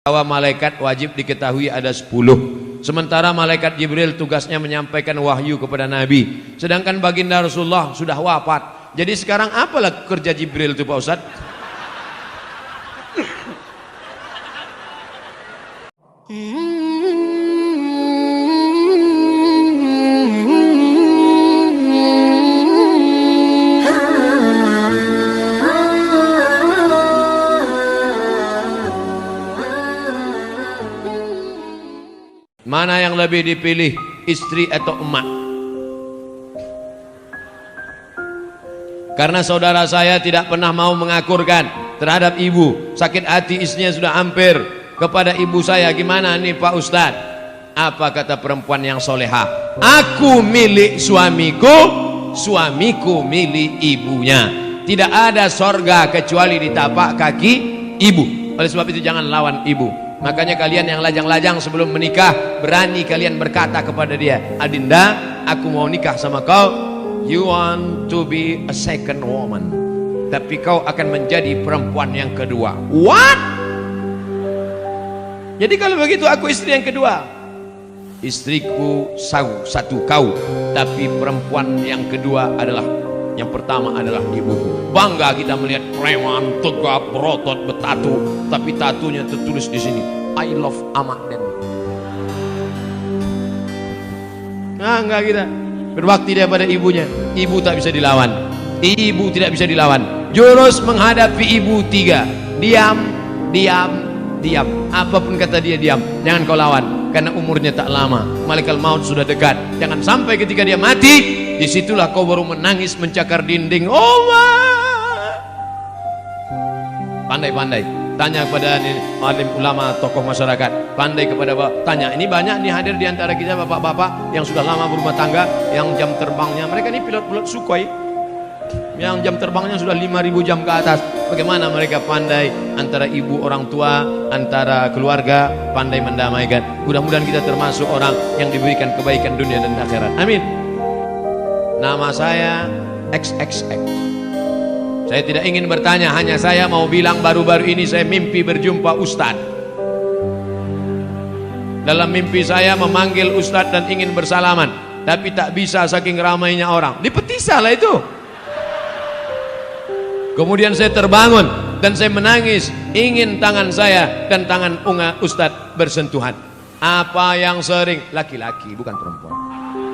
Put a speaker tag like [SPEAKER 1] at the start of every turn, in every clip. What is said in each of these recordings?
[SPEAKER 1] bahwa malaikat wajib diketahui ada 10. Sementara malaikat Jibril tugasnya menyampaikan wahyu kepada Nabi. Sedangkan baginda Rasulullah sudah wafat. Jadi sekarang apalah kerja Jibril itu Pak Ustadz? Mana yang lebih dipilih, istri atau emak? Karena saudara saya tidak pernah mau mengakurkan terhadap ibu. Sakit hati istrinya sudah hampir kepada ibu saya. Gimana nih Pak Ustadz? Apa kata perempuan yang soleha? Aku milik suamiku, suamiku milik ibunya. Tidak ada sorga kecuali di tapak kaki ibu. Oleh sebab itu jangan lawan ibu. Makanya kalian yang lajang-lajang sebelum menikah, berani kalian berkata kepada dia, Adinda, aku mau nikah sama kau. You want to be a second woman, tapi kau akan menjadi perempuan yang kedua. What? Jadi kalau begitu aku istri yang kedua. Istriku satu kau, tapi perempuan yang kedua adalah, yang pertama adalah ibuku. Bangga kita melihat preman, tegap, berotot, bertatu, tapi tatunya tertulis di sini, I love Ahmad Den. Nah, enggak kita berbakti dia pada ibunya. Ibu tak bisa dilawan. Ibu tidak bisa dilawan. Jurus menghadapi ibu 3. Diam, diam, diam. Apapun kata dia, diam. Jangan kau lawan. Karena umurnya tak lama, malaikat maut sudah dekat. Jangan sampai ketika dia mati, disitulah kau baru menangis mencakar dinding. Allah, pandai-pandai tanya kepada alim ulama, tokoh masyarakat, pandai kepada tanya. Ini banyak nih hadir di antara kita bapak-bapak yang sudah lama berumah tangga, yang jam terbangnya, mereka ini pilot-pilot Sukhoi yang jam terbangnya sudah 5.000 jam ke atas. Bagaimana mereka pandai antara ibu, orang tua, antara keluarga, pandai mendamaikan. Mudah-mudahan kita termasuk orang yang diberikan kebaikan dunia dan akhirat. Amin. Nama saya XXX. Saya tidak ingin bertanya, hanya saya mau bilang baru-baru ini saya mimpi berjumpa Ustadz. Dalam mimpi saya memanggil Ustadz dan ingin bersalaman, tapi tak bisa saking ramainya orang. Dipetisah lah itu. Kemudian saya terbangun dan saya menangis, ingin tangan saya dan tangan Ustadz bersentuhan. Apa yang sering, laki-laki bukan perempuan,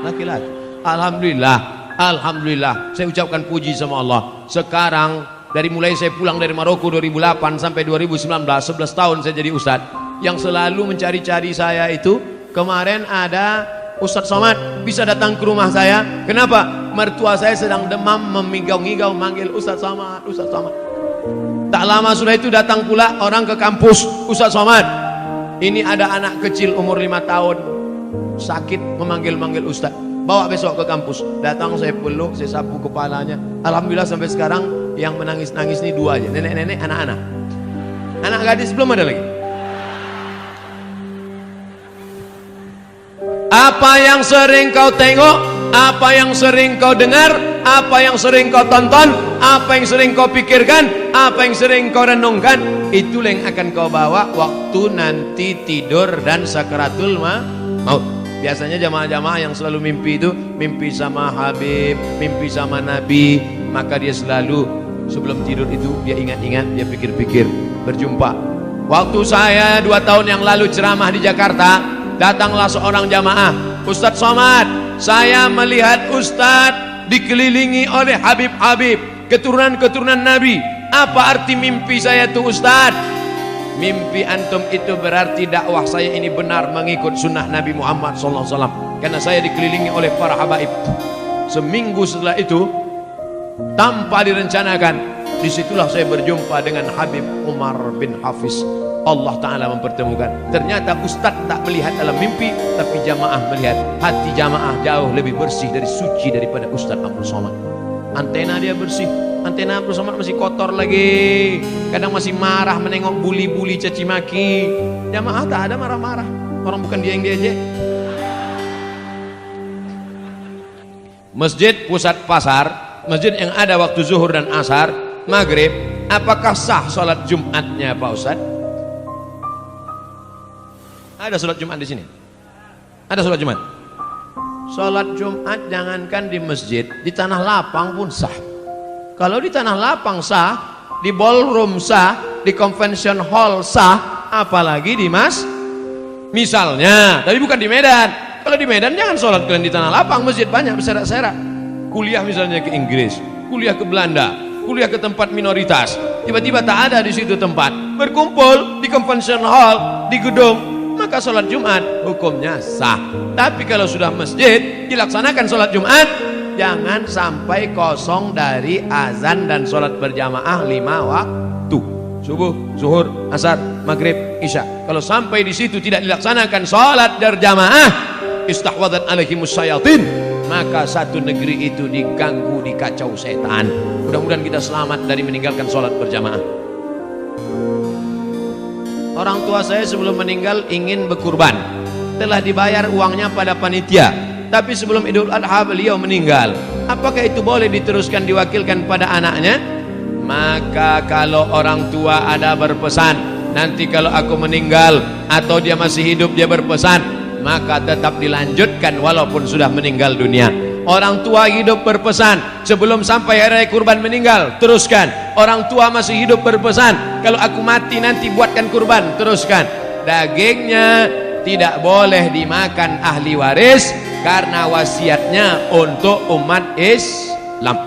[SPEAKER 1] laki-laki. Alhamdulillah, alhamdulillah, saya ucapkan puji sama Allah. Sekarang dari mulai saya pulang dari Maroko 2008 sampai 2019, 11 tahun saya jadi Ustadz. Yang selalu mencari-cari saya itu, kemarin ada Ustadz Somad bisa datang ke rumah saya. Kenapa? Mertua saya sedang demam, memigau-ngigau manggil Ustadz Somad, Ustadz Somad. Tak lama sudah itu datang pula orang ke kampus, Ustadz Somad, ini ada anak kecil umur 5 tahun sakit, memanggil-manggil Ustadz, bawa besok ke kampus. Datang, saya peluk, saya sapu kepalanya. Alhamdulillah sampai sekarang yang menangis-nangis ini 2 aja, nenek-nenek, anak-anak. Anak gadis belum ada lagi. Apa yang sering kau tengok, apa yang sering kau dengar, apa yang sering kau tonton, apa yang sering kau pikirkan, apa yang sering kau renungkan, itulah yang akan kau bawa waktu nanti tidur dan sakaratul maut. Biasanya jamaah-jamaah yang selalu mimpi itu, mimpi sama Habib, mimpi sama Nabi, maka dia selalu sebelum tidur itu dia ingat-ingat, dia pikir-pikir, berjumpa. Waktu saya 2 tahun yang lalu ceramah di Jakarta, datanglah seorang jamaah, Ustadz Somad, saya melihat Ustadz dikelilingi oleh Habib-Habib, keturunan-keturunan Nabi. Apa arti mimpi saya itu Ustadz? Mimpi antum itu berarti dakwah saya ini benar mengikut sunnah Nabi Muhammad SAW. Karena saya dikelilingi oleh para habaib. Seminggu setelah itu, tanpa direncanakan, disitulah saya berjumpa dengan Habib Umar bin Hafiz. Allah Ta'ala mempertemukan. Ternyata Ustadz tak melihat dalam mimpi, tapi jamaah melihat. Hati jamaah jauh lebih bersih dari suci daripada Ustadz Abdul Somad. Antena dia bersih, antena Abdul Somad masih kotor lagi. Kadang masih marah menengok buli-buli caci maki. Jamaah tak ada marah-marah. Orang bukan dia yang diejek. Masjid pusat pasar, masjid yang ada waktu zuhur dan asar, maghrib, apakah sah sholat Jumatnya Pak Ustadz? Ada sholat Jumat di sini? Ada sholat Jumat? Sholat Jumat jangankan di masjid, di tanah lapang pun sah. Kalau di tanah lapang sah, di ballroom sah, di convention hall sah, apalagi di misalnya, tapi bukan di Medan. Kalau di Medan jangan sholat kalian di tanah lapang, masjid banyak berserak-serak. Kuliah misalnya ke Inggris, kuliah ke Belanda, kuliah ke tempat minoritas, tiba-tiba tak ada di situ tempat, berkumpul di convention hall, di gedung, maka sholat Jumat hukumnya sah. Tapi kalau sudah masjid dilaksanakan sholat Jumat, jangan sampai kosong dari azan dan sholat berjamaah 5 waktu, subuh, zuhur, asar, maghrib, isya. Kalau sampai di situ tidak dilaksanakan sholat berjamaah, istahwadat alaihimus syayatin, maka satu negeri itu diganggu, dikacau setan. Mudah-mudahan kita selamat dari meninggalkan sholat berjamaah. Orang tua saya sebelum meninggal ingin berkurban, telah dibayar uangnya pada panitia, tapi sebelum Idul Adha beliau meninggal. Apakah itu boleh diteruskan, diwakilkan pada anaknya? Maka kalau orang tua ada berpesan, nanti kalau aku meninggal atau dia masih hidup dia berpesan, maka tetap dilanjutkan walaupun sudah meninggal dunia. Orang tua hidup berpesan, sebelum sampai hari kurban meninggal, teruskan. Orang tua masih hidup berpesan, kalau aku mati nanti buatkan kurban, teruskan. Dagingnya tidak boleh dimakan ahli waris, karena wasiatnya untuk umat Islam.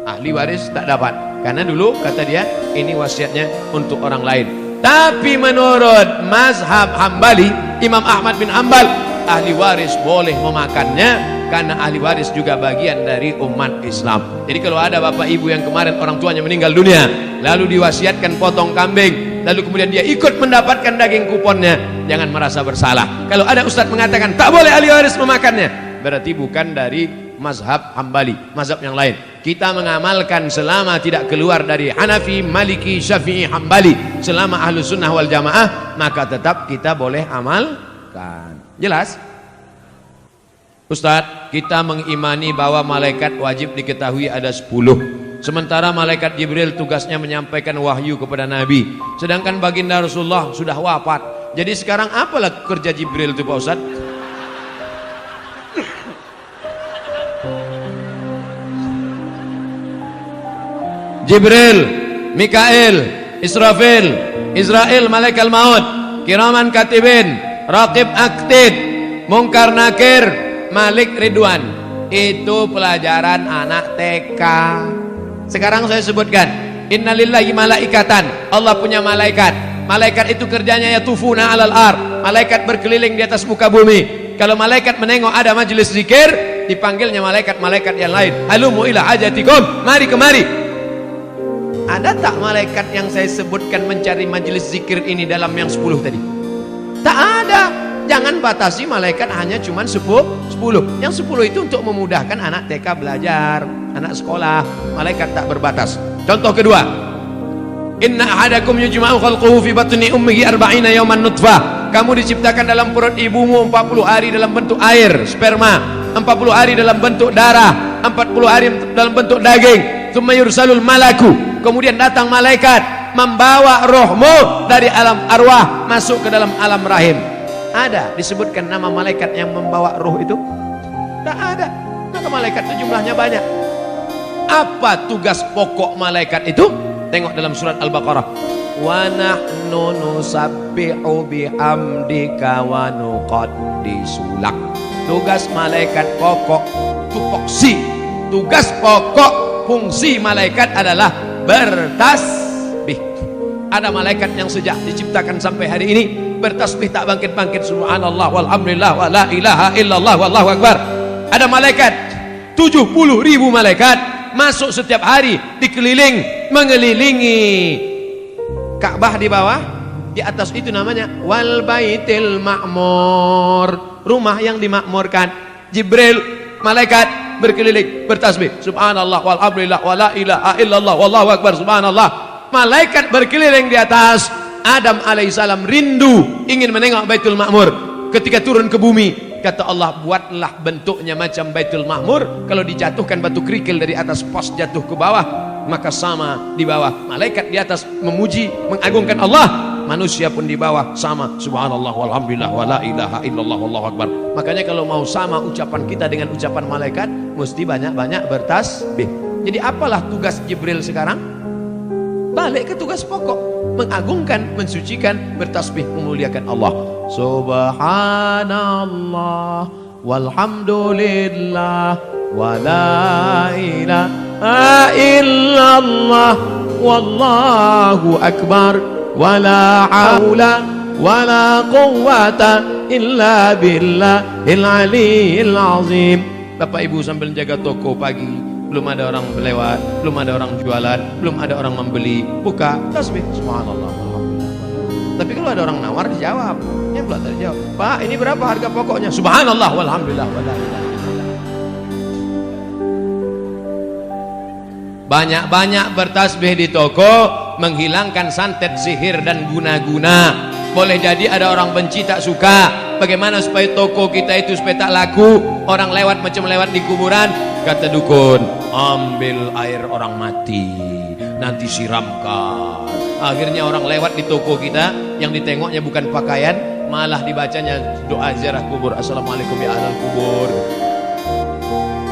[SPEAKER 1] Ahli waris tak dapat, karena dulu kata dia ini wasiatnya untuk orang lain. Tapi menurut mazhab Hambali, Imam Ahmad bin Hanbal, ahli waris boleh memakannya, karena ahli waris juga bagian dari umat Islam. Jadi kalau ada bapak ibu yang kemarin orang tuanya meninggal dunia, lalu diwasiatkan potong kambing, lalu kemudian dia ikut mendapatkan daging kuponnya, jangan merasa bersalah. Kalau ada ustadz mengatakan tak boleh ahli waris memakannya, berarti bukan dari mazhab Hambali, mazhab yang lain. Kita mengamalkan selama tidak keluar dari Hanafi, Maliki, Syafi'i, Hambali, selama ahlu sunnah wal jamaah, maka tetap kita boleh amalkan. Jelas? Ustadz, kita mengimani bahwa malaikat wajib diketahui ada 10. Sementara malaikat Jibril tugasnya menyampaikan wahyu kepada Nabi, sedangkan baginda Rasulullah sudah wafat. Jadi sekarang apalah kerja Jibril itu Pak Ustadz? Jibril, Mikail, Israfil, Israel malaikat maut, kiraman katibin, raqib aktid, mungkar nakir, Malik Ridwan. Itu pelajaran anak TK. Sekarang saya sebutkan, innalillahi malaikatan, Allah punya malaikat. Malaikat itu kerjanya yatufuna alal ar, malaikat berkeliling di atas muka bumi. Kalau malaikat menengok ada majelis zikir, dipanggilnya malaikat-malaikat yang lain, halumu ila hajatikum, mari kemari. Ada tak malaikat yang saya sebutkan mencari majelis zikir ini dalam yang 10 tadi? Tak ada. Jangan batasi malaikat hanya cuma 10. Yang 10 itu untuk memudahkan anak TK belajar, anak sekolah. Malaikat tak berbatas. Contoh kedua, inna ahadakum yujma'u khalquhu fi batni ummihi 40 yawman nutfah. Kamu diciptakan dalam perut ibumu 40 hari dalam bentuk air, sperma, 40 hari dalam bentuk darah, 40 hari dalam bentuk daging. Tsumma yursalul malaku, kemudian datang malaikat membawa rohmu dari alam arwah masuk ke dalam alam rahim. Ada disebutkan nama malaikat yang membawa roh itu? Tak ada. Maka malaikat itu jumlahnya banyak. Apa tugas pokok malaikat itu? Tengok dalam surat Al-Baqarah. Wa nahnu nusabbihu bihamdika wa nuqaddisu lak. Tugas malaikat pokok, tupoksi. Tugas pokok, fungsi malaikat adalah bertasbih. Ada malaikat yang sejak diciptakan sampai hari ini bertasbih tak bangkit-bangkit, subhanallah walhamdulillah wa la ilaha illallah wallahu akbar. Ada malaikat 70.000 malaikat masuk setiap hari, dikeliling, mengelilingi Ka'bah di bawah, di atas itu namanya wal baitil ma'mur, rumah yang dimakmurkan. Jibril malaikat berkeliling bertasbih, subhanallah walhamdulillah wa la ilaha illallah wallahu akbar, subhanallah. Malaikat berkeliling di atas. Adam alaihissalam rindu ingin menengok Baitul Ma'mur. Ketika turun ke bumi, kata Allah, buatlah bentuknya macam Baitul Ma'mur. Kalau dijatuhkan batu kerikil dari atas pos jatuh ke bawah, maka sama di bawah. Malaikat di atas memuji, mengagungkan Allah. manusia pun di bawah sama. Subhanallah walhamdulillah wala ilaha illallah wallahu akbar. Makanya kalau mau sama ucapan kita dengan ucapan malaikat, mesti banyak-banyak bertasbih. Jadi apalah tugas Jibril sekarang? Balik ke tugas pokok, mengagungkan, mensucikan, bertasbih, memuliakan Allah. Subhanallah walhamdulillah wala ilaha illallah wallahu akbar wala haula wala quwwata illa billahil aliyyil azim. Bapak Ibu sambil jaga toko pagi, belum ada orang lewat, belum ada orang jualan, belum ada orang membeli, buka tasbih subhanallah walhamdulillah. Tapi kalau ada orang nawar dijawab, ya belum terjawab. Pak, ini berapa harga pokoknya? Subhanallah walhamdulillah wala ilaha illallah. Banyak-banyak bertasbih di toko, menghilangkan santet, sihir dan guna-guna. Boleh jadi ada orang benci, tak suka. Bagaimana supaya toko kita itu supaya tak laku? Orang lewat macam lewat di kuburan. Kata dukun, ambil air orang mati, nanti siramkan. Akhirnya orang lewat di toko kita, yang ditengoknya bukan pakaian, malah dibacanya doa ziarah kubur. Assalamualaikum ya ahlal kubur.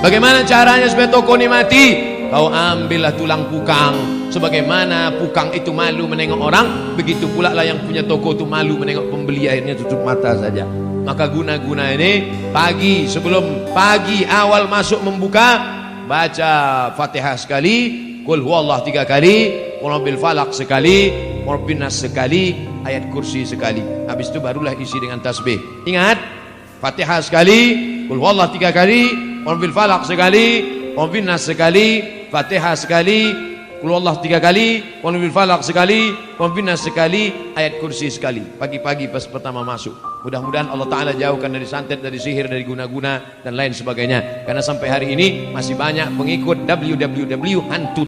[SPEAKER 1] Bagaimana caranya supaya toko ini mati? Kau ambillah tulang pukang. Sebagaimana pukang itu malu menengok orang, begitu pula lah yang punya toko itu malu menengok pembeli, akhirnya tutup mata saja. Maka guna-guna ini pagi, sebelum pagi awal masuk membuka, baca Fatihah sekali, Qul huwallah 3 kali, Qul bil falaq sekali, Qul bin nas sekali, ayat kursi sekali. Habis itu barulah isi dengan tasbih. Ingat, Fatihah sekali, Qul huwallah 3 kali, Qul bil falaq sekali, Qul bin nas sekali, Fatihah sekali, Qul huwallah 3 kali, Qul bil falaq sekali, Qul bin nas sekali, ayat kursi sekali. Pagi-pagi pas pertama masuk. Mudah-mudahan Allah Ta'ala jauhkan dari santet, dari sihir, dari guna-guna dan lain sebagainya. Karena sampai hari ini masih banyak pengikut www hantu